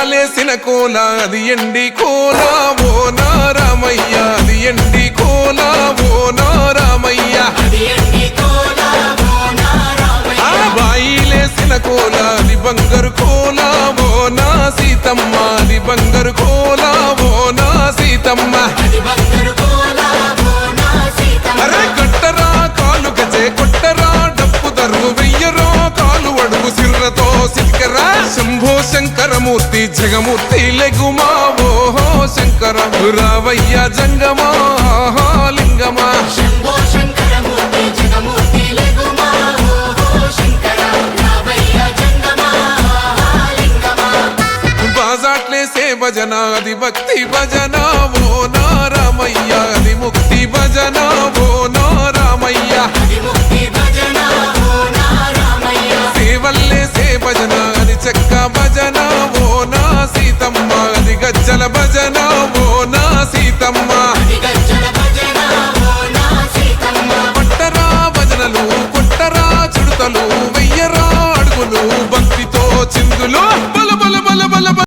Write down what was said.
ఉయ్యాలేసిన కోల అది ఎండి కోల ఓ నారామయ్య అది ఎండి కోల ఓ నారామయ్య బాయిలేసిన కోల అది బంగారు కోల ఓ నా సీతమ్మ అది బంగారు కోల ఓ నా సీతమ్మ అరే కట్టరా కాలు గజే కొట్టరా డప్పు దరువు వెయ్యరో కాలు అడుగు సిర్రతో సిల్కరా శంభో శంకరమూర్తి జగమూర్తి లెగుమా ఓహో శంకర రావయ్య జంగమా లింగమా బాజాట్లేసే భజన అది భక్తి భజన ఓ నారామయ్య అది ముక్తి భజన ఓ నారామయ్య